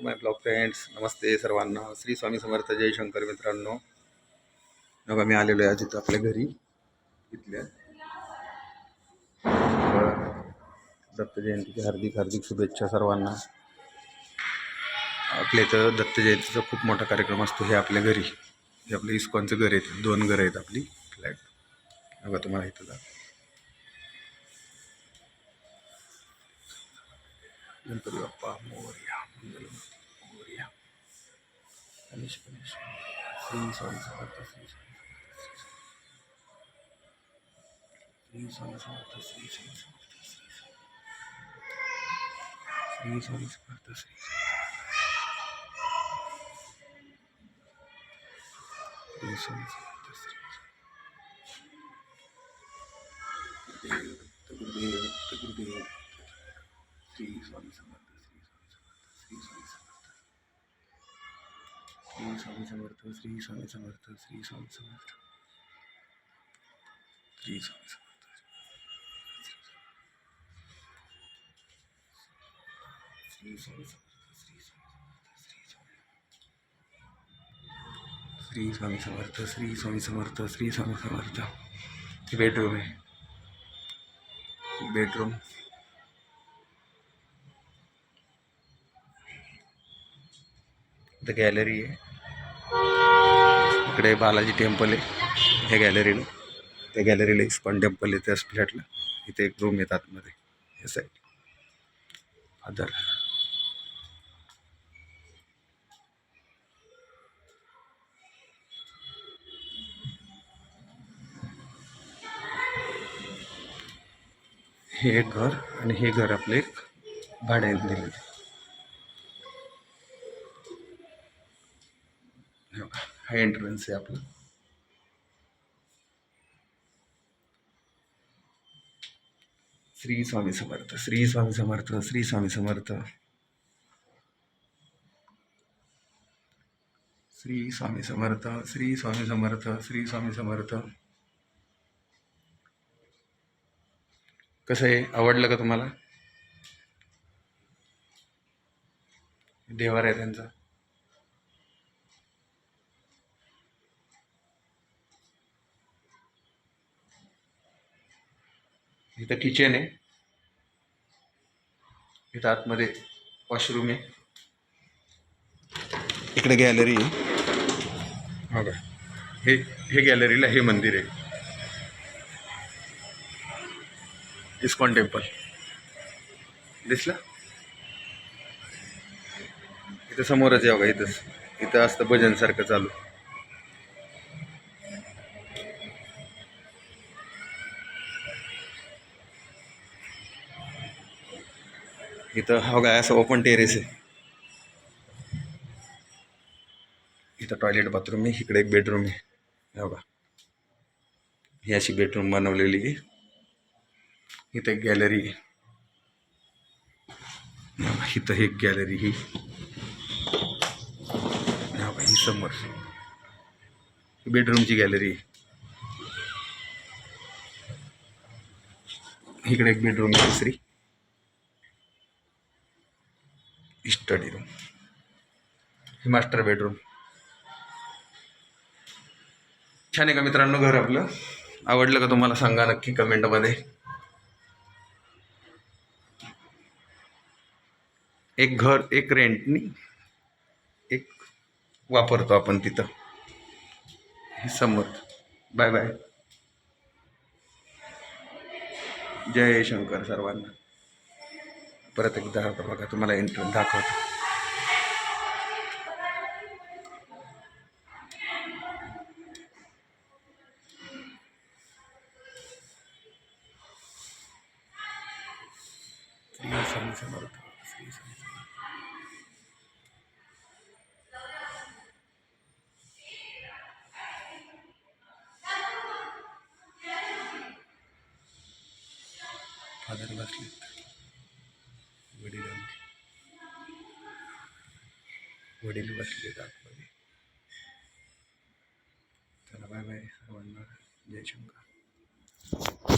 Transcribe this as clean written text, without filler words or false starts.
To my blog friends. नमस्ते सर्वांना. श्री स्वामी समर्थ. जय शंकर मित्रांनो. बघा मी आलेलो आहे आज इथं आपल्या घरी इथल्या दत्त जयंतीची हार्दिक हार्दिक शुभेच्छा सर्वांना. आपल्या इथं दत्त जयंतीचा खूप मोठा कार्यक्रम असतो. हे आपल्या घरी, हे आपलं इस्कॉनचं घर आहे. 2 घरं आहेत आपली फ्लॅट. बघा तुम्हाला इथं जा गणपती बाप्पा मोरया, मंगल मोरया. गणेश गणेश श्री स्वामी समर्थ. श्री स्वामी समर्थ. श्री स्वामी समर्थ. श्री स्वामी समर्थ. श्री स्वामी समर्थ. गुरुदेव गुरुदेव. श्री स्वामी समर्थ. श्री स्वामी समर्थ. श्री स्वामी समर्थ. श्री स्वामी समर्थ. श्री स्वामी समर्थ. श्री स्वामी समर्थ. श्री स्वामी समर्थ. श्री स्वामी समर्थ. श्री स्वामी समर्थ. श्री स्वामी समर्थ. बेडरूम आहे. बेडरूम. इथं गॅलरी आहे. इकडे बालाजी टेम्पल आहे. ह्या गॅलरीला, त्या गॅलरीला इस्कॉन टेम्पल आहे. त्याच फ्लॅटला इथे एक रूम येतात आतमध्ये. हे साईड फादर. हे एक घर आणि हे घर आपले एक भाड्याने दिलेले. हा एंट्रन्स आहे आपलं. श्री स्वामी समर्थ. श्री स्वामी समर्थ. श्री स्वामी समर्थ. श्री स्वामी समर्थ. श्री स्वामी समर्थ. श्री स्वामी समर्थ. कसं आहे, आवडलं का तुम्हाला? देवार आहे त्यांचा. इथं किचन आहे. इथं आतमध्ये वॉशरूम आहे. इकडे गॅलरी आहे. बघा, हे गॅलरीला हे मंदिर आहे, इस्कॉन टेम्पल. दिसलं? इथं समोरच आहे बघा. इथं असतं भजन सारखं चालू. इथं हा बघा असं ओपन टेरेस आहे. इथं टॉयलेट बाथरूम आहे. इकडे एक बेडरूम आहे. हे बघा, ही अशी बेडरूम बनवलेली आहे. इथं एक गॅलरी आहे. इथं एक गॅलरी. ही ही समोर बेडरूमची गॅलरी. इकडे एक बेडरूम आहे. दुसरी स्टडी रूम. ही मास्टर बेडरूम. छान आहे का मित्रांनो घर आपलं? आवडलं का तुम्हाला? सांगा नक्की कमेंटमध्ये. एक घर, एक रेंटनी, एक वापरतो आपण तिथं. हे समोर. Bye bye. जय शंकर सर्वांना. परत एकदा बघा, तुम्हाला एंट्रन्स दाखवतो. श्री स्वामी समर्थ. श्री स्वामी समर्थ. फादर बसलेत. वडील बसलेत आतमध्ये. चला बाय बाय सर्वांना. जय शंकर.